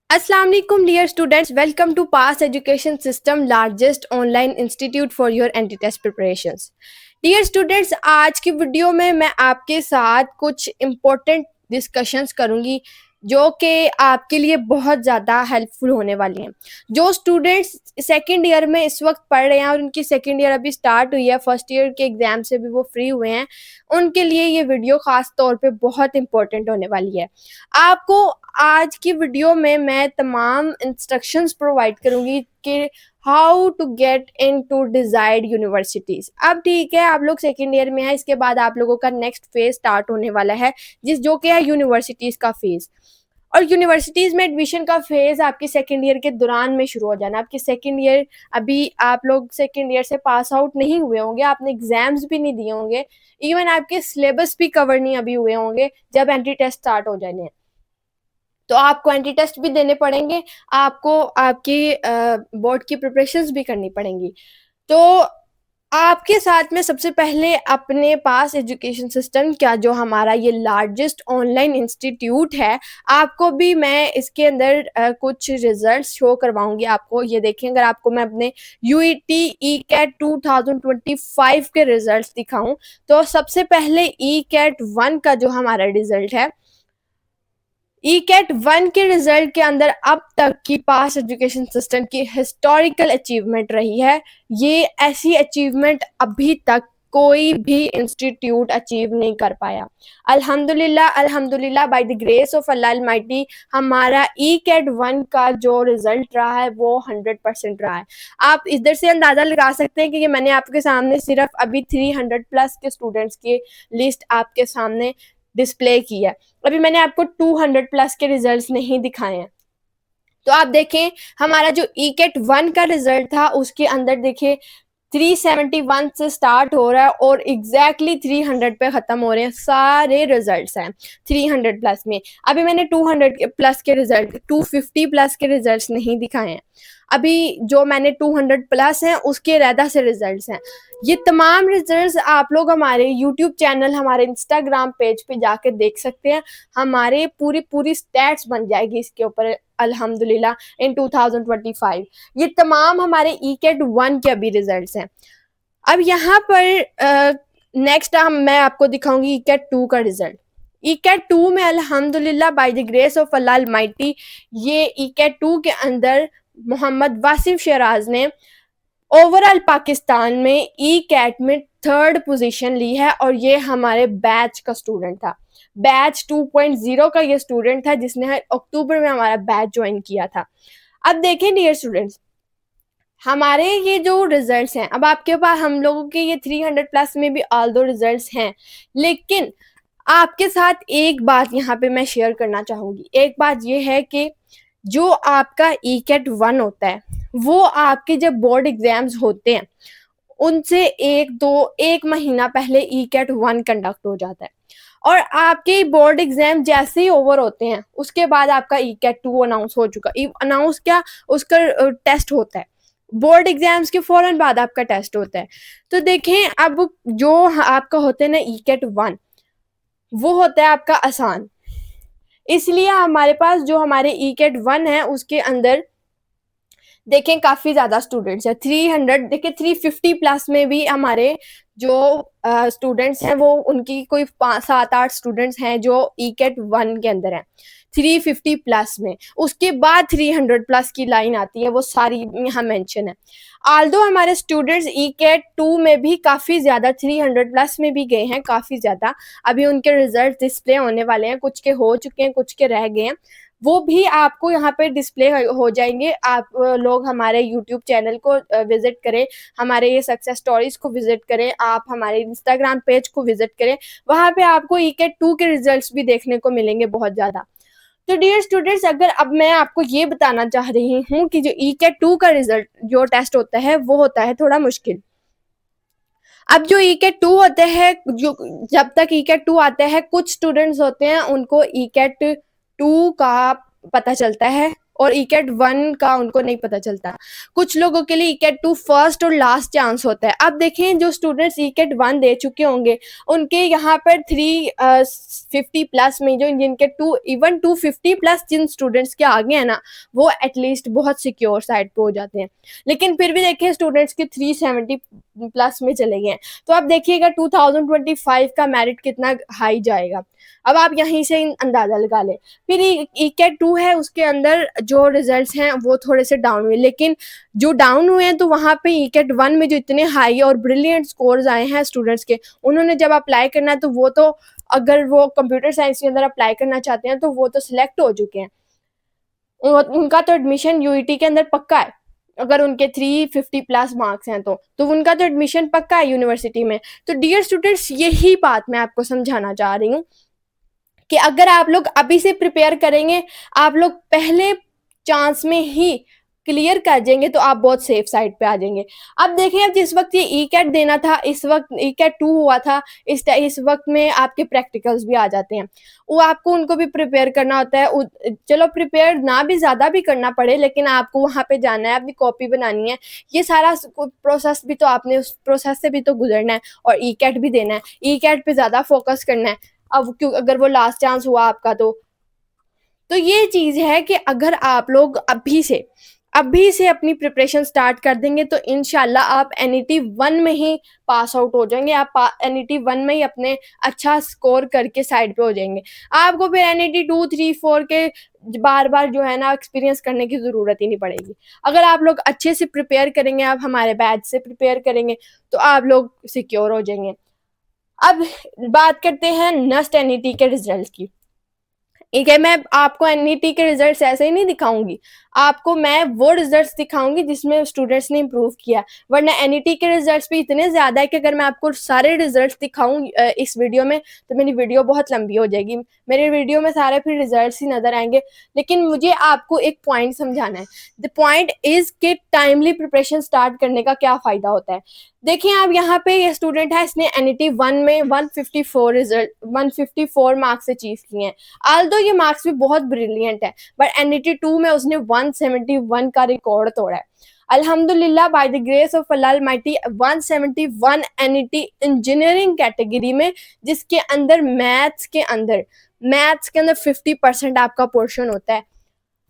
Assalamu alaikum dear students, welcome to Pass Education System largest online institute for your anti-test preparations. Dear students, आज की video में मैं आपके साथ कुछ इम्पोर्टेंट डिस्कशंस करूंगी जो कि आपके लिए बहुत ज़्यादा हेल्पफुल होने वाली हैं। जो स्टूडेंट्स सेकेंड ईयर में इस वक्त पढ़ रहे हैं और उनकी सेकेंड ईयर अभी स्टार्ट हुई है, फर्स्ट ईयर के एग्ज़ाम से भी वो फ्री हुए हैं, उनके लिए ये वीडियो ख़ास तौर पे बहुत इंपॉर्टेंट होने वाली है। आपको आज की वीडियो में मैं तमाम इंस्ट्रक्शंस प्रोवाइड करूंगी कि how to get in to desired universities. अब ठीक है, आप लोग सेकेंड ईयर में हैं, इसके बाद आप लोगों का नेक्स्ट फेज स्टार्ट होने वाला है जो कि है यूनिवर्सिटीज का फेज। और यूनिवर्सिटीज में एडमिशन का फेज आपकी सेकेंड ईयर के दौरान में शुरू हो जाना। आपकी सेकेंड ईयर, अभी आप लोग सेकेंड ईयर से पास आउट नहीं हुए होंगे, आपने एग्जाम्स भी नहीं दिए होंगे, इवन आपके सिलेबस भी कवर नहीं अभी हुए होंगे जब एंट्री टेस्ट स्टार्ट हो जाने हैं। तो आपको एंट्री टेस्ट भी देने पड़ेंगे, आपको आपकी बोर्ड की प्रिपरेशंस भी करनी पड़ेंगी। तो आपके साथ में सबसे पहले अपने पास एजुकेशन सिस्टम क्या, जो हमारा ये लार्जेस्ट ऑनलाइन इंस्टीट्यूट है, आपको भी मैं इसके अंदर कुछ रिजल्ट्स शो करवाऊंगी। आपको ये देखें, अगर आपको मैं अपने यूईटी ई कैट 2025 के रिजल्ट्स दिखाऊं, तो सबसे पहले ई कैट 1 का जो हमारा रिजल्ट है, ई कैट 1 के रिजल्ट के अंदर अब तक की पास एजुकेशन सिस्टम की हिस्टोरिकल अचीवमेंट रही है। ये ऐसी अचीवमेंट अभी तक कोई भी इंस्टीट्यूट अचीव नहीं कर पाया। अल्हम्दुलिल्लाह, अल्हम्दुलिल्लाह, by the grace of Allah Almighty, हमारा ई कैट 1 का जो रिजल्ट रहा है वो 100% रहा है। आप इधर से अंदाजा लगा सकते हैं कि ये मैंने आपके सामने सिर्फ अभी 300 प्लस के स्टूडेंट्स की लिस्ट आपके सामने डिस्प्ले की है। अभी मैंने आपको 200 प्लस के रिजल्ट्स नहीं दिखाए हैं। तो आप देखें, हमारा जो ई कैट 1 का रिजल्ट था उसके अंदर देखिए 371 से स्टार्ट हो रहा है और एग्जैक्टली 300 पे खत्म हो रहे हैं सारे रिजल्ट्स हैं 300 प्लस में। अभी मैंने 200 प्लस के रिजल्ट, 250 प्लस के रिजल्ट्स नहीं दिखाए हैं। अभी जो मैंने 200 प्लस हैं उसके रैदा से रिजल्ट्स हैं। ये तमाम रिजल्ट्स आप लोग हमारे यूट्यूब चैनल, हमारे इंस्टाग्राम पेज पे जाके देख सकते हैं। हमारे पूरी पूरी स्टैट्स बन जाएगी इसके ऊपर अल्हम्दुलिल्लाह इन 2025। ये तमाम हमारे ई कैट 1 के अभी रिजल्ट्स हैं। अब यहाँ पर नेक्स्ट मैं आपको दिखाऊंगी ई कैट 2 का रिजल्ट। ई कैट 2 में अल्हम्दुलिल्लाह by the grace of Allah Almighty, ये ई कैट 2 के अंदर मोहम्मद वासिफ शराज ने ओवरऑल पाकिस्तान में ई कैट में 3rd पोजीशन ली है और ये हमारे बैच का स्टूडेंट था। बैच 2.0 का ये स्टूडेंट था जिसने अक्टूबर में हमारा बैच ज्वाइन किया था। अब देखें डियर स्टूडेंट्स, हमारे ये जो रिजल्ट्स हैं, अब आपके पास हम लोगों के ये 300 प्लस में भी ऑल दो रिजल्ट्स हैं, लेकिन आपके साथ एक बात यहाँ पे मैं शेयर करना चाहूंगी। एक बात ये है कि जो आपका ई कैट 1 होता है, वो आपके जब बोर्ड एग्जाम्स होते हैं उनसे एक महीना पहले ई कैट 1 कंडक्ट हो जाता है और आपके बोर्ड एग्जाम जैसे ही ओवर होते हैं उसके बाद आपका ई कैट 2 अनाउंस हो चुका। अनाउंस क्या, उसका टेस्ट होता है, बोर्ड एग्जाम्स के फौरन बाद आपका टेस्ट होता है। तो देखें, अब जो आपका होता है ना ई कैट 1, वो होता है आपका आसान। इसलिए हमारे पास जो हमारे ई कैट 1 है उसके अंदर देखें काफ़ी ज़्यादा स्टूडेंट्स हैं। 300 देखिए, 350 प्लस में भी हमारे जो स्टूडेंट्स हैं वो उनकी कोई 5-7-8 स्टूडेंट्स हैं जो ई कैट 1 के अंदर हैं 350 प्लस में। उसके बाद 300 प्लस की लाइन आती है, वो सारी यहाँ मेंशन है। आल्दो हमारे स्टूडेंट्स ई कैट 2 में भी काफ़ी ज़्यादा 300 प्लस में भी गए हैं, काफ़ी ज़्यादा। अभी उनके रिजल्ट डिस्प्ले होने वाले हैं, कुछ के हो चुके हैं, कुछ के रह गए हैं, वो भी आपको यहाँ पे डिस्प्ले हो जाएंगे। आप लोग हमारे यूट्यूब चैनल को विजिट करें, हमारे ये सक्सेस स्टोरीज को विजिट करें, आप हमारे इंस्टाग्राम पेज को विजिट करें, वहाँ पे आपको ई कैट 2 के रिजल्ट्स भी देखने को मिलेंगे बहुत ज़्यादा। तो डियर स्टूडेंट्स, अगर अब मैं आपको ये बताना चाह रही हूँ कि जो ई कैट 2 का रिजल्ट जो टेस्ट होता है वो होता है थोड़ा मुश्किल। अब जो ई कैट 2 होते हैं, जो जब तक ई कैट 2 आता है, कुछ स्टूडेंट्स होते हैं उनको ई कैट 2 का पता चलता है और ईकेट 1 का उनको नहीं पता चलता। कुछ लोगों के लिए ईकेट 2 फर्स्ट और लास्ट चांस होता है। अब देखें जो स्टूडेंट्स ईकेट 1 दे चुके होंगे उनके यहाँ पर 350 प्लस में जो जिनके 250 प्लस जिन स्टूडेंट्स के आगे हैं ना, वो एटलीस्ट बहुत सिक्योर साइड पे हो जाते हैं। लेकिन फिर भी देखिए स्टूडेंट्स के 370 प्लस में चले गए हैं, तो अब देखिएगा 2025 का मेरिट कितना हाई जाएगा। अब आप यहीं से अंदाजा लगा लें। फिर ईकेट 2 है, उसके अंदर जो रिजल्ट्स हैं वो थोड़े से डाउन हुए, लेकिन जो डाउन हुए हैं तो वहाँ पे ईकेट 1 में जो इतने हाई और ब्रिलियंट स्कोर्स आए हैं स्टूडेंट्स के, उन्होंने जब अप्लाई करना है तो वो तो अगर वो कंप्यूटर साइंस के अंदर अप्लाई करना चाहते हैं तो वो तो सिलेक्ट हो चुके हैं, उनका तो एडमिशन यूईटी के अंदर पक्का है। अगर उनके 350 प्लस मार्क्स हैं तो उनका तो एडमिशन पक्का है यूनिवर्सिटी में। तो डियर स्टूडेंट्स, यही बात मैं आपको समझाना चाह रही हूँ कि अगर आप लोग अभी से प्रिपेयर करेंगे, आप लोग पहले चांस में ही क्लियर कर देंगे तो आप बहुत सेफ साइड पे आ जाएंगे। अब देखिए, अब जिस वक्त ये ईकेट देना था, इस वक्त ईकेट 2 हुआ था, इस वक्त में आपके प्रैक्टिकल्स भी आ जाते हैं, वो आपको उनको भी प्रिपेयर करना होता है। चलो प्रिपेयर ना भी ज़्यादा भी करना पड़े, लेकिन आपको वहाँ पे जाना है, अपनी कॉपी बनानी है, ये सारा प्रोसेस भी तो आपने उस प्रोसेस से भी तो गुजरना है और ईकेट भी देना है। ईकेट पे ज़्यादा फोकस करना है। अब क्यों, अगर वो लास्ट चांस हुआ आपका तो ये चीज़ है कि अगर आप लोग अभी से अपनी प्रिपरेशन स्टार्ट कर देंगे तो इंशाल्लाह आप एनईटी 1 में ही पास आउट हो जाएंगे। आप एनईटी 1 में ही अपने अच्छा स्कोर करके साइड पे हो जाएंगे। आपको फिर एनईटी 2, 3, 4 के बार बार जो है ना एक्सपीरियंस करने की ज़रूरत ही नहीं पड़ेगी। अगर आप लोग अच्छे से प्रिपेयर करेंगे, आप हमारे बैच से प्रिपेयर करेंगे तो आप लोग सिक्योर हो जाएंगे। अब बात करते हैं नेक्स्ट एनईटी के रिजल्ट की। ठीक है, मैं आपको एनईटी के रिजल्ट्स ऐसे ही नहीं दिखाऊंगी, आपको मैं वो रिजल्ट्स दिखाऊंगी जिसमें स्टूडेंट्स ने इम्प्रूव किया। वरना एनईटी के रिजल्ट्स भी इतने ज़्यादा है कि अगर मैं आपको सारे रिजल्ट्स दिखाऊं इस वीडियो में तो मेरी वीडियो बहुत लंबी हो जाएगी। मेरे वीडियो में सारे फिर रिजल्ट्स ही नज़र आएंगे। लेकिन मुझे आपको एक पॉइंट समझाना है। द पॉइंट इज़ कि टाइमली प्रिपरेशन स्टार्ट करने का क्या फ़ायदा होता है। देखिए, आप यहाँ पे ये स्टूडेंट है, इसने एनईटी 1 में 154 मार्क्स अचीव किए हैं। आल्दो ये मार्क्स भी बहुत ब्रिलियंट है, बट एनईटी 2 में उसने 171 का रिकॉर्ड तोड़ा है। अल्हम्दुलिल्लाह, by the grace of Allah Almighty 171 NET engineering category में, जिसके अंदर मैथ्स के अंदर 50% आपका पोर्शन होता है।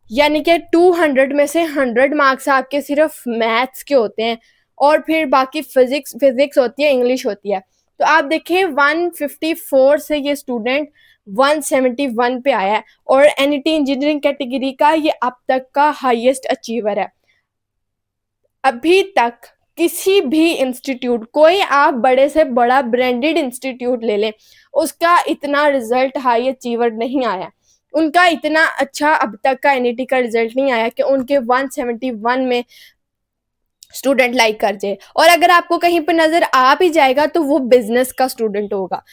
यानी कि 200 में से 100 मार्क्स आपके सिर्फ मैथ्स के होते हैं और फिर बाकी फिजिक्स होती है, इंग्लिश होती है। तो आप देखें 154 से ये स्टूडेंट 171 पे आया है और एनईटी इंजीनियरिंग कैटेगरी का ये अब तक का हाईएस्ट अचीवर है। अभी तक किसी भी इंस्टीट्यूट, कोई आप बड़े से बड़ा ब्रांडेड इंस्टीट्यूट ले लें, उसका इतना रिजल्ट हाई अचीवर नहीं आया, उनका इतना अच्छा अब तक का एनईटी का रिजल्ट नहीं आया कि उनके 171 में स्टूडेंट लाइक कर जाए। और अगर आपको कहीं पर नजर आ भी जाएगा तो वो बिजनेस का स्टूडेंट होगा।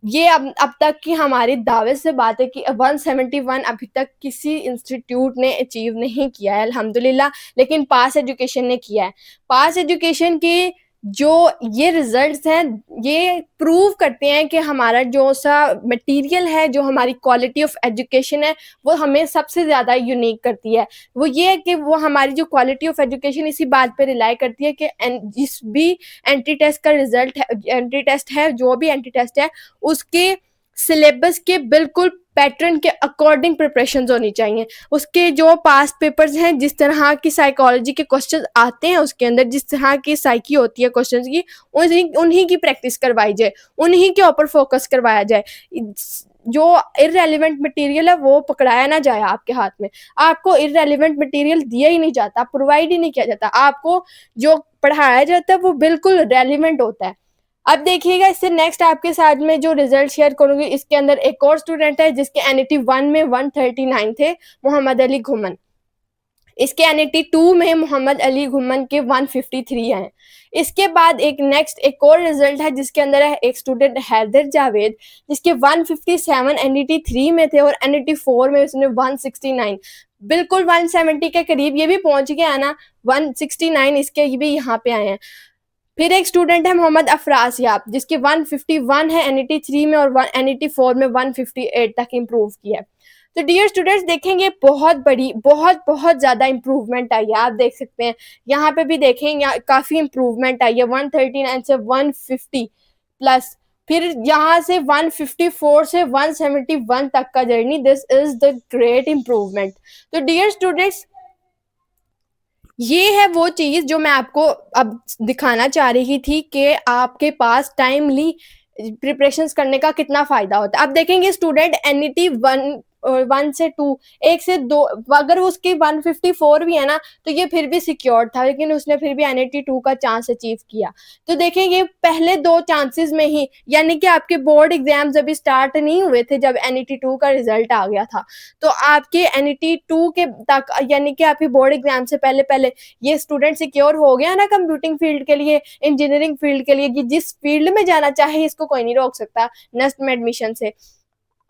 ये अब तक की हमारी दावे से बात है कि 171 अभी तक किसी इंस्टीट्यूट ने अचीव नहीं किया है अल्हम्दुलिल्लाह, लेकिन पास एजुकेशन ने किया है। पास एजुकेशन के जो ये रिजल्ट्स हैं, ये प्रूव करते हैं कि हमारा जो सा मटेरियल है, जो हमारी क्वालिटी ऑफ एजुकेशन है, वो हमें सबसे ज़्यादा यूनिक करती है। वो ये है कि वो हमारी जो क्वालिटी ऑफ एजुकेशन इसी बात पे रिलाई करती है कि जिस भी एंट्री टेस्ट का रिजल्ट है, एंट्री टेस्ट है, जो भी एंट्री टेस्ट है, उसके सिलेबस के बिल्कुल पैटर्न के अकॉर्डिंग प्रिपरेशन होनी चाहिए। उसके जो पास्ट पेपर्स हैं, जिस तरह की साइकोलॉजी के क्वेश्चन आते हैं उसके अंदर, जिस तरह की साइकी होती है क्वेश्चन की, उन्हीं की प्रैक्टिस करवाई जाए, उन्हीं के ऊपर फोकस करवाया जाए। जो इररेलेवेंट मटेरियल है वो पकड़ाया ना जाए आपके हाथ में। आपको इररेलेवेंट मटेरियल दिया ही नहीं जाता, प्रोवाइड ही नहीं किया जाता। आपको जो पढ़ाया जाता है वो बिल्कुल रेलिवेंट होता है। अब देखिएगा, इससे नेक्स्ट आपके साथ में जो रिजल्ट शेयर करूंगी, इसके अंदर एक और स्टूडेंट है जिसके एनईटी 1 में 139 थे, मोहम्मद अली घुमन। इसके एनईटी 2 में मोहम्मद अली घुमन के 153 हैं। इसके बाद एक और रिजल्ट है जिसके अंदर है एक स्टूडेंट हैदर जावेद, जिसके 157 एनईटी 3 में थे और एनईटी 4 में उसने 169, बिल्कुल 170 के करीब ये भी पहुंच गया ना, 169 इसके भी यहाँ पे आए हैं। फिर एक स्टूडेंट है मोहम्मद अफराज याब, जिसके 151 है एनईटी 3 में और एनईटी 4 में 158 तक इम्प्रूव किया है। तो डियर स्टूडेंट्स देखेंगे बहुत बड़ी बहुत ज़्यादा इम्प्रूवमेंट आई है। आप देख सकते हैं यहाँ पे भी देखें, यहाँ काफ़ी इम्प्रूवमेंट आई है 139 से 150 प्लस, फिर यहाँ से 154 से 171 तक का journey. This is the great improvement. तो डियर स्टूडेंट्स ये है वो चीज़ जो मैं आपको अब दिखाना चाह रही थी कि आपके पास टाइमली प्रिपरेशंस करने का कितना फ़ायदा होता है। अब देखेंगे स्टूडेंट एनईटी 1 से 2, 1 से 2, अगर उसकी 154 भी है ना तो ये फिर भी सिक्योर था, लेकिन उसने फिर भी एनईटी 2 का चांस अचीव किया। तो देखेंगे पहले 2 चांसेस में ही, यानी कि आपके बोर्ड एग्जाम्स अभी स्टार्ट नहीं हुए थे जब एनईटी 2 का रिजल्ट आ गया था, तो आपके एनईटी 2 के तक, यानी कि आपके बोर्ड एग्जाम से पहले पहले ये स्टूडेंट सिक्योर हो गया ना कंप्यूटिंग फील्ड के लिए, इंजीनियरिंग फील्ड के लिए, कि जिस फील्ड में जाना चाहे इसको कोई नहीं रोक सकता नेस्ट में एडमिशन से,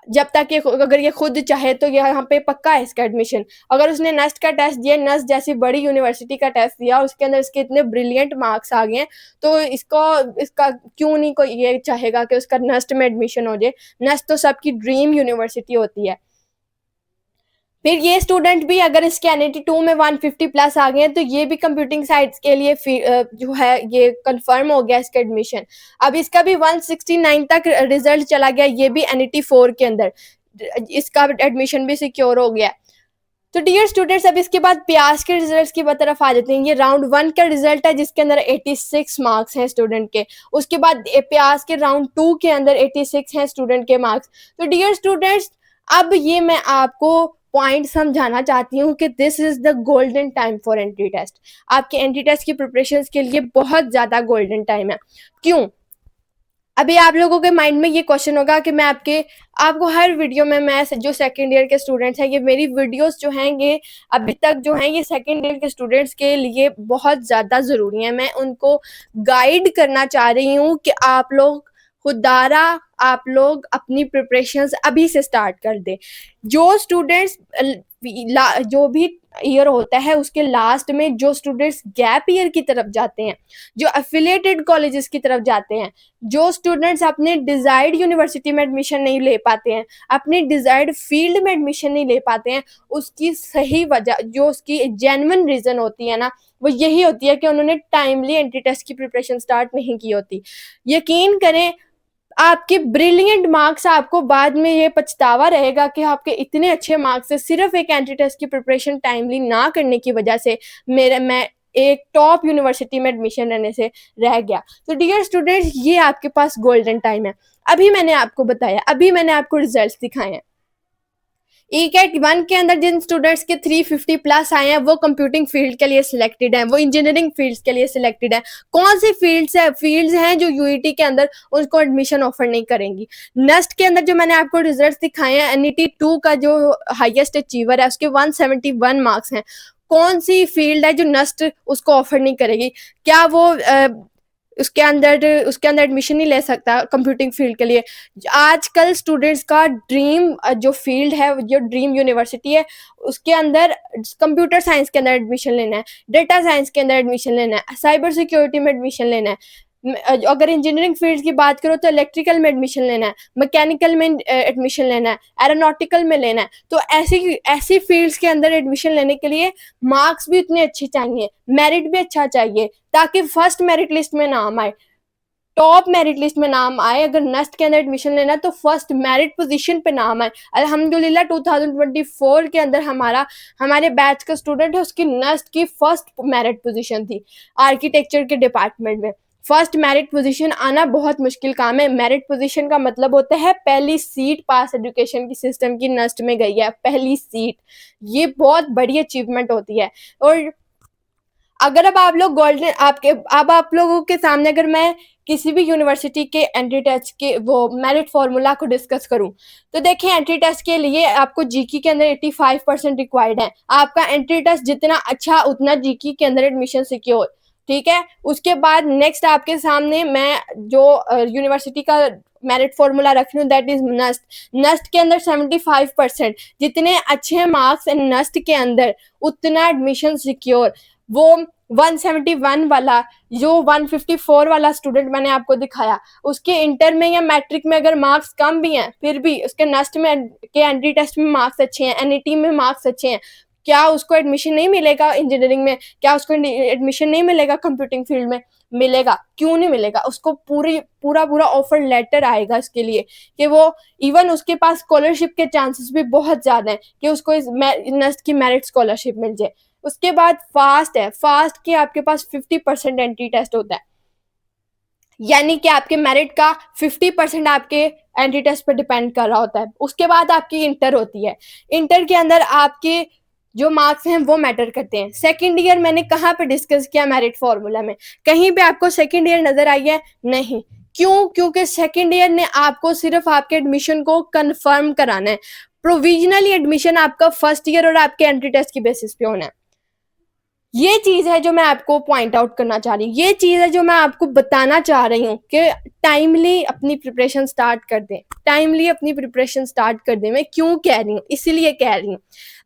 जब तक ये अगर ये खुद चाहे तो ये यहाँ पे पक्का है इसका एडमिशन। अगर उसने नेस्ट का टेस्ट दिया, नेस्ट जैसी बड़ी यूनिवर्सिटी का टेस्ट दिया, उसके अंदर इसके इतने ब्रिलियंट मार्क्स आ गए हैं, तो इसका क्यों नहीं कोई ये चाहेगा कि उसका नेस्ट में एडमिशन हो जाए। नेस्ट तो सबकी ड्रीम यूनिवर्सिटी होती है। फिर ये स्टूडेंट भी अगर इसके एनईटी 2 में 150 प्लस आ गए हैं तो ये भी कंप्यूटिंग साइंस के लिए जो है ये कंफर्म हो गया इसका एडमिशन। अब इसका भी 169 तक रिजल्ट चला गया, ये भी एनईटी 4 के अंदर इसका एडमिशन भी सिक्योर हो गया। तो डियर स्टूडेंट्स अब इसके बाद प्यास के रिजल्ट्स की तरफ आ जाते हैं। ये राउंड 1 का रिजल्ट है जिसके अंदर 86 मार्क्स हैं स्टूडेंट के। उसके बाद प्यास के राउंड 2 के अंदर 86 हैं स्टूडेंट के मार्क्स। तो डियर स्टूडेंट्स अब ये मैं आपको पॉइंट समझाना चाहती हूँ कि this is the golden time for entry test. आपके एंट्री टेस्ट की प्रिपरेशन के लिए बहुत ज़्यादा गोल्डन टाइम है। क्यों? अभी आप लोगों के माइंड में ये क्वेश्चन होगा कि मैं आपको हर वीडियो में, मैं जो सेकेंड ईयर के स्टूडेंट्स हैं, ये मेरी वीडियोस जो हैं ये अभी तक जो हैं ये सेकेंड ईयर के स्टूडेंट्स के लिए बहुत ज़्यादा ज़रूरी है। मैं उनको गाइड करना चाह रही हूँ कि आप लोग खुदारा आप लोग अपनी प्रिपरेशंस अभी से स्टार्ट कर दें। जो स्टूडेंट्स जो भी ईयर होता है उसके लास्ट में जो स्टूडेंट्स गैप ईयर की तरफ जाते हैं, जो एफिलिएटेड कॉलेजेस की तरफ जाते हैं, जो स्टूडेंट्स अपने डिजायर्ड यूनिवर्सिटी में एडमिशन नहीं ले पाते हैं, अपने डिजायर्ड फील्ड में एडमिशन नहीं ले पाते हैं, उसकी सही वजह, जो उसकी जेन्युइन रीज़न होती है ना, वो यही होती है कि उन्होंने टाइमली एंट्री टेस्ट की प्रिपरेशन स्टार्ट नहीं की होती। यकीन करें आपके ब्रिलियंट मार्क्स, आपको बाद में ये पछतावा रहेगा कि आपके इतने अच्छे मार्क्स से सिर्फ एक एंट्री टेस्ट की प्रिपरेशन टाइमली ना करने की वजह से मैं एक टॉप यूनिवर्सिटी में एडमिशन लेने से रह गया। तो डियर स्टूडेंट्स ये आपके पास गोल्डन टाइम है। अभी मैंने आपको बताया, अभी मैंने आपको रिजल्ट्स दिखाए हैं। ई-कैट 1 के अंदर जिन स्टूडेंट्स के 350 प्लस आए हैं वो कंप्यूटिंग फील्ड के लिए सिलेक्टेड हैं, वो इंजीनियरिंग फील्ड्स के लिए सिलेक्टेड हैं। कौन सी फील्ड्स हैं जो यूईटी के अंदर उनको एडमिशन ऑफर नहीं करेंगी। नेस्ट के अंदर जो मैंने आपको रिजल्ट्स दिखाए हैं, एनईटी 2 का जो हाईएस्ट अचीवर है उसके 171 मार्क्स हैं। कौन सी फील्ड है जो नेस्ट उसको ऑफर नहीं करेगी? क्या वो उसके अंदर एडमिशन नहीं ले सकता कंप्यूटिंग फील्ड के लिए? आजकल स्टूडेंट्स का ड्रीम जो फील्ड है, जो ड्रीम यूनिवर्सिटी है, उसके अंदर कंप्यूटर साइंस के अंदर एडमिशन लेना है, डेटा साइंस के अंदर एडमिशन लेना है, साइबर सिक्योरिटी में एडमिशन लेना है। अगर इंजीनियरिंग फील्ड की बात करो तो इलेक्ट्रिकल में एडमिशन लेना है, मैकेनिकल में एडमिशन लेना है, एरोनॉटिकल में लेना है। तो ऐसी फील्ड्स के अंदर एडमिशन लेने के लिए मार्क्स भी इतने अच्छे चाहिए, मेरिट भी अच्छा चाहिए, ताकि फर्स्ट मेरिट लिस्ट में नाम आए, टॉप मेरिट लिस्ट में नाम आए। अगर नेस्ट के अंदर एडमिशन लेना है तो फर्स्ट मेरिट पोजीशन पे नाम आए। अल्हम्दुलिल्लाह 2024 के अंदर हमारे बैच का स्टूडेंट है, उसकी नेस्ट की फर्स्ट मेरिट पोजीशन थी आर्किटेक्चर के डिपार्टमेंट में। फर्स्ट मेरिट पोजीशन आना बहुत मुश्किल काम है। मेरिट पोजीशन का मतलब होता है पहली सीट पास एजुकेशन की सिस्टम की नेस्ट में गई है, पहली सीट। ये बहुत बड़ी अचीवमेंट होती है। और अगर अब आप लोगों के सामने अगर मैं किसी भी यूनिवर्सिटी के एंट्री टेस्ट के वो मेरिट फॉर्मूला को डिस्कस करूं, तो देखिए एंट्री टेस्ट के लिए आपको जीके के अंदर 85% रिक्वायर्ड है। आपका एंट्री टेस्ट जितना अच्छा उतना जीके के अंदर एडमिशन सिक्योर, ठीक है। उसके बाद नेक्स्ट आपके सामने मैं जो यूनिवर्सिटी का मेरिट फॉर्मूला रख रही हूँ, दैट इज नस्ट। नस्ट के अंदर 75%, जितने अच्छे मार्क्स नेस्ट के अंदर उतना एडमिशन सिक्योर। वो 171 वाला, जो 154 वाला स्टूडेंट मैंने आपको दिखाया, उसके इंटर में या मैट्रिक में अगर मार्क्स कम भी हैं, फिर भी उसके नेक्स्ट में के एंट्री टेस्ट में मार्क्स अच्छे हैं, एनईटी में मार्क्स अच्छे हैं, क्या उसको एडमिशन नहीं मिलेगा इंजीनियरिंग में? क्या उसको एडमिशन नहीं मिलेगा कंप्यूटिंग फील्ड में? मिलेगा। क्यों नहीं मिलेगा? उसको पूरा पूरा ऑफर लेटर आएगा इसके लिए कि वो, इवन उसके पास स्कॉलरशिप के चांसेस भी बहुत ज्यादा हैं कि उसको इस नेक्स्ट की मेरिट स्कॉलरशिप मिल जाए। उसके बाद फास्ट है, फास्ट के आपके पास 50% एंट्री टेस्ट होता है, यानी कि आपके मेरिट का 50% आपके एंट्री टेस्ट पर डिपेंड कर रहा होता है। उसके बाद आपकी इंटर होती है, इंटर के अंदर आपके जो मार्क्स हैं वो मैटर करते हैं। सेकंड ईयर मैंने कहाँ पे डिस्कस किया मेरिट फॉर्मूला में? कहीं पे आपको सेकंड ईयर नजर आई है? नहीं। क्यों? क्योंकि सेकंड ईयर ने आपको सिर्फ आपके एडमिशन को कंफर्म कराना है। प्रोविजनली एडमिशन आपका फर्स्ट ईयर और आपके एंट्री टेस्ट की बेसिस पे होना है। ये चीज है जो मैं आपको पॉइंट आउट करना चाह रही हूँ, ये चीज है जो मैं आपको बताना चाह रही हूँ कि टाइमली अपनी प्रिपरेशन स्टार्ट कर दें, टाइमली अपनी प्रिपरेशन स्टार्ट कर दें। मैं क्यों कह रही हूँ? इसीलिए कह रही हूँ,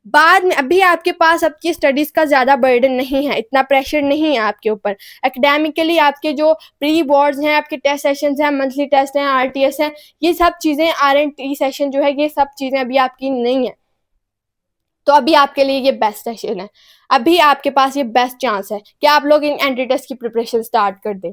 बाद में अभी आपके पास आपकी स्टडीज का ज्यादा बर्डन नहीं है, इतना प्रेशर नहीं है आपके ऊपर। एकेडमिकली आपके जो प्री बोर्ड्स हैं, आपके टेस्ट सेशन हैं, मंथली टेस्ट हैं, आरटीएस हैं, ये सब चीजें, आरएनटी सेशन जो है, ये सब चीजें अभी आपकी नहीं है। तो अभी आपके लिए ये बेस्ट सेशन है, अभी आपके पास ये बेस्ट चांस है कि आप लोग इन एंट्री टेस्ट की प्रिपरेशन स्टार्ट कर दें।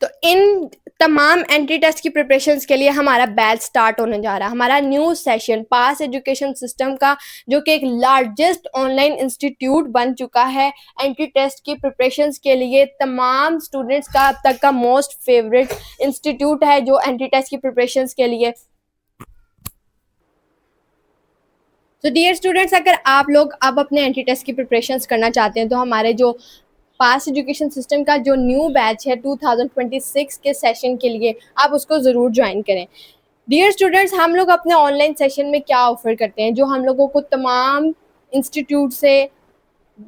तो इन तमाम एंट्री टेस्ट की प्रिपरेशंस के लिए हमारा बैच स्टार्ट होने जा रहा है, हमारा न्यू सेशन पास एजुकेशन सिस्टम का, जो कि एक लार्जेस्ट ऑनलाइन इंस्टीट्यूट बन चुका है एंट्री टेस्ट की प्रिपरेशंस के लिए। तमाम स्टूडेंट्स का अब तक का मोस्ट फेवरेट इंस्टीट्यूट है जो एंट्री टेस्ट की प्रिपरेशंस के लिए। तो डियर स्टूडेंट्स, अगर आप लोग अब अपने एंट्री टेस्ट की प्रिपरेशंस करना चाहते हैं तो हमारे जो पास एजुकेशन सिस्टम का जो न्यू बैच है 2026 के सेशन के लिए आप उसको ज़रूर ज्वाइन करें। डियर स्टूडेंट्स, हम लोग अपने ऑनलाइन सेशन में क्या ऑफर करते हैं जो हम लोगों को तमाम इंस्टीट्यूट से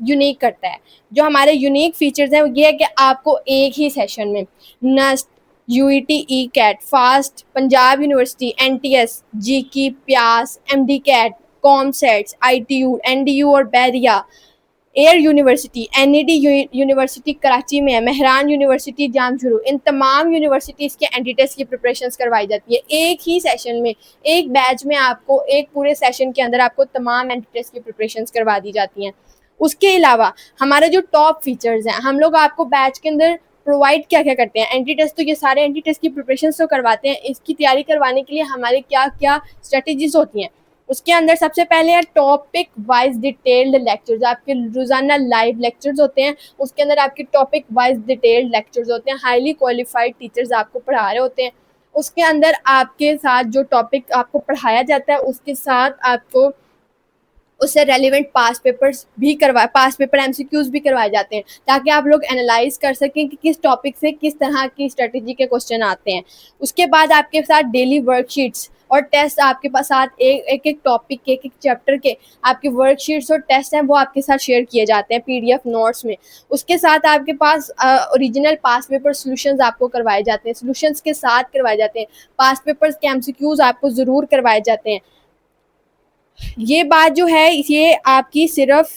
यूनिक करता है? जो हमारे यूनिक फीचर्स हैं वो ये है कि आपको एक ही सेशन में NUST, UET, E CAT, FAST, Punjab university, NTS, GIKI, PIEAS, MD CAT, COMSATS, ITU, NDU और Bahria, air university, NED university Karachi में है, मेहरान यूनिवर्सिटी जामशुरू, इन तमाम यूनिवर्सिटीज़ के एंट्री टेस्ट की प्रिपरेशंस करवाई जाती है एक ही सेशन में। एक बैच में आपको एक पूरे सेशन के अंदर आपको तमाम एंट्री टेस्ट की प्रिपरेशंस करवा दी जाती हैं। उसके अलावा हमारे जो टॉप फीचर्स हैं, हम लोग आपको बैच के अंदर प्रोवाइड क्या क्या करते हैं? एंट्री टेस्ट, तो ये सारे एंट्री टेस्ट की प्रिपरेशन तो करवाते हैं, इसकी तैयारी करवाने के लिए हमारे क्या क्या स्ट्रेटेजीज होती हैं? उसके अंदर सबसे पहले है टॉपिक वाइज डिटेल्ड लेक्चर्स, आपके रोजाना लाइव लेक्चर्स होते हैं, उसके अंदर आपके टॉपिक वाइज डिटेल्ड लेक्चर्स होते हैं, हाईली क्वालिफाइड टीचर्स आपको पढ़ा रहे होते हैं। उसके अंदर आपके साथ जो टॉपिक आपको पढ़ाया जाता है उसके साथ आपको उससे रेलिवेंट पास पेपर्स भी पास पेपर एमसीक्यूज भी करवाए जाते हैं, ताकि आप लोग एनालाइज कर सकें कि किस टॉपिक से किस तरह की स्ट्रेटेजी के क्वेश्चन आते हैं। उसके बाद आपके साथ डेली वर्कशीट्स और टेस्ट आपके पास साथ एक एक टॉपिक के, एक एक चैप्टर के आपके वर्कशीट्स और टेस्ट हैं वो आपके साथ शेयर किए जाते हैं पीडीएफ नोट्स में। उसके साथ आपके पास ओरिजिनल पास पेपर सॉल्यूशंस आपको करवाए जाते हैं, सॉल्यूशंस के साथ करवाए जाते हैं, पास पेपर्स के एमसीक्यूज आपको ज़रूर करवाए जाते हैं। ये बात जो है ये आपकी सिर्फ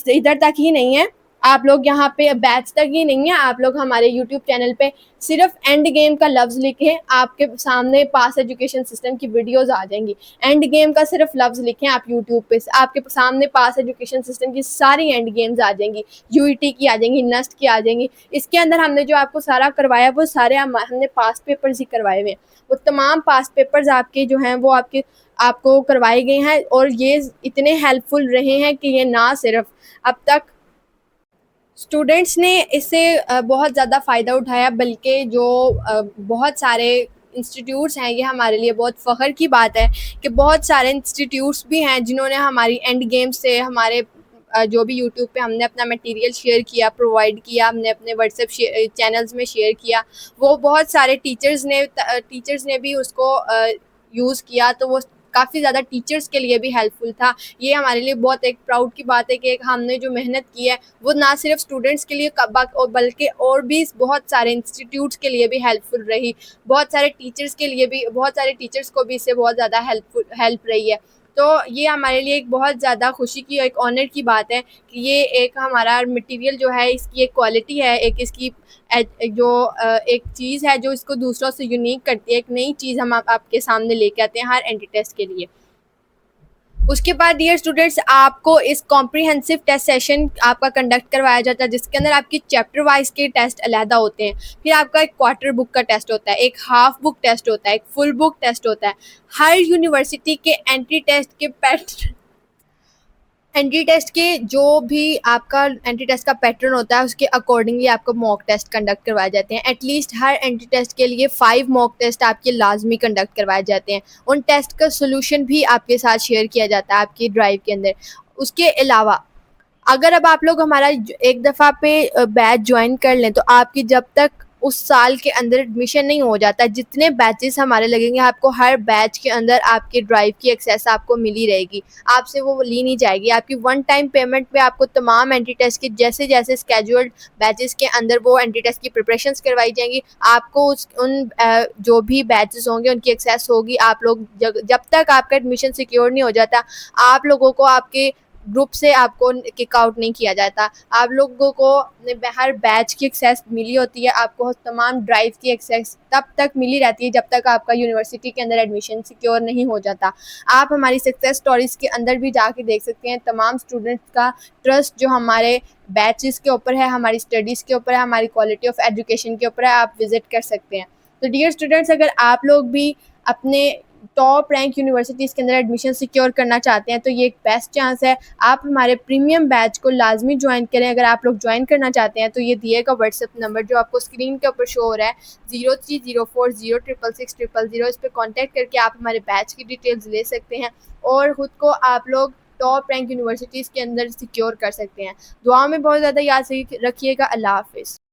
इधर तक ही नहीं है, आप लोग यहाँ पे बैच तक ही नहीं है, आप लोग हमारे यूट्यूब चैनल पे सिर्फ एंड गेम का लफ्ज़ लिखें, आपके सामने पास एजुकेशन सिस्टम की वीडियोस आ जाएंगी। एंड गेम का सिर्फ लफ्ज़ लिखें आप यूट्यूब पे, आपके सामने पास एजुकेशन सिस्टम की सारी एंड गेम्स आ जाएंगी, यूईटी की आ जाएंगी, नस्ट की आ जाएंगी। इसके अंदर हमने जो आपको सारा करवाया वो सारे हमने पास पेपर्स ही करवाए हुए हैं, वो तमाम पास पेपर्स आपके जो हैं वो आपको करवाए गए हैं, और ये इतने हेल्पफुल रहे हैं कि ये ना सिर्फ अब तक स्टूडेंट्स ने इससे बहुत ज़्यादा फ़ायदा उठाया, बल्कि जो बहुत सारे इंस्टीट्यूट्स हैं, ये हमारे लिए बहुत फ़ख्र की बात है कि बहुत सारे इंस्टीट्यूट्स भी हैं जिन्होंने हमारी एंड गेम से हमारे जो भी यूट्यूब पे हमने अपना मटेरियल शेयर किया, प्रोवाइड किया, हमने अपने व्हाट्सएप चैनल्स में शेयर किया, वो बहुत सारे टीचर्स ने भी उसको यूज़ किया, तो वो काफ़ी ज़्यादा टीचर्स के लिए भी हेल्पफुल था। ये हमारे लिए बहुत एक प्राउड की बात है कि हमने जो मेहनत की है वो ना सिर्फ स्टूडेंट्स के लिए बल्कि और भी बहुत सारे इंस्टीट्यूट्स के लिए भी हेल्पफुल रही, बहुत सारे टीचर्स के लिए भी, बहुत सारे टीचर्स को भी इससे बहुत ज़्यादा हेल्प रही है। तो ये हमारे लिए एक बहुत ज़्यादा खुशी की और एक ऑनर की बात है कि ये एक हमारा मटेरियल जो है इसकी एक क्वालिटी है, एक इसकी एक चीज़ है जो इसको दूसरों से यूनिक करती है, एक नई चीज़ हम आपके सामने लेके आते हैं हर एंटी टेस्ट के लिए। उसके बाद डियर स्टूडेंट्स आपको इस कॉम्प्रिहेंसिव टेस्ट सेशन आपका कंडक्ट करवाया जाता है जिसके अंदर आपकी चैप्टर वाइज के टेस्ट अलहदा होते हैं। फिर आपका एक क्वार्टर बुक का टेस्ट होता है, एक हाफ बुक टेस्ट होता है, एक फुल बुक टेस्ट होता है। हर यूनिवर्सिटी के एंटी टेस्ट के जो भी आपका एंटी टेस्ट का पैटर्न होता है उसके अकॉर्डिंगली आपको मॉक टेस्ट कंडक्ट करवाए जाते हैं। एटलीस्ट हर एंटी टेस्ट के लिए 5 मॉक टेस्ट आपके लाजमी कंडक्ट करवाए जाते हैं। उन टेस्ट का सोल्यूशन भी आपके साथ शेयर किया जाता है आपकी ड्राइव के अंदर। उसके अलावा अगर अब आप लोग हमारा एक दफ़ा पे बैच ज्वाइन कर लें तो आपकी जब तक उस साल के अंदर एडमिशन नहीं हो जाता, जितने बैचेस हमारे लगेंगे आपको हर बैच के अंदर आपके ड्राइव की एक्सेस आपको मिली रहेगी, आपसे वो ली नहीं जाएगी। आपकी वन टाइम पेमेंट पे आपको तमाम एंटी टेस्ट के जैसे जैसे स्केड्यूल्ड बैचेस के अंदर वो एंटी टेस्ट की प्रिपरेशंस करवाई जाएंगी। आपको जो भी बैचेस होंगे उनकी एक्सेस होगी। आप लोग जब तक आपका एडमिशन सिक्योर नहीं हो जाता आप लोगों को आपके ग्रुप से आपको किक आउट नहीं किया जाता। आप लोगों को हर बैच की एक्सेस मिली होती है, आपको तमाम ड्राइव की एक्सेस तब तक मिली रहती है जब तक आपका यूनिवर्सिटी के अंदर एडमिशन सिक्योर नहीं हो जाता। आप हमारी सक्सेस स्टोरीज़ के अंदर भी जाके देख सकते हैं तमाम स्टूडेंट्स का ट्रस्ट जो हमारे बैचेस के ऊपर है, हमारी स्टडीज़ के ऊपर है, हमारी क्वालिटी ऑफ एजुकेशन के ऊपर है। आप विज़िट कर सकते हैं। तो डियर स्टूडेंट्स अगर आप लोग भी अपने टॉप रैंक यूनिवर्सिटीज़ के अंदर एडमिशन सिक्योर करना चाहते हैं तो ये एक बेस्ट चांस है। आप हमारे प्रीमियम बैच को लाजमी ज्वाइन करें। अगर आप लोग ज्वाइन करना चाहते हैं तो ये दिएगा व्हाट्सएप नंबर जो आपको स्क्रीन के ऊपर शो हो रहा है 0304066600। इस पर कॉन्टैक्ट करके आप हमारे बैच की डिटेल्स ले सकते हैं और ख़ुद को आप लोग टॉप रैंक यूनिवर्सिटीज़ के अंदर सिक्योर कर सकते हैं। दुआ में बहुत ज़्यादा याद रखिएगा। अल्लाह हाफिज़।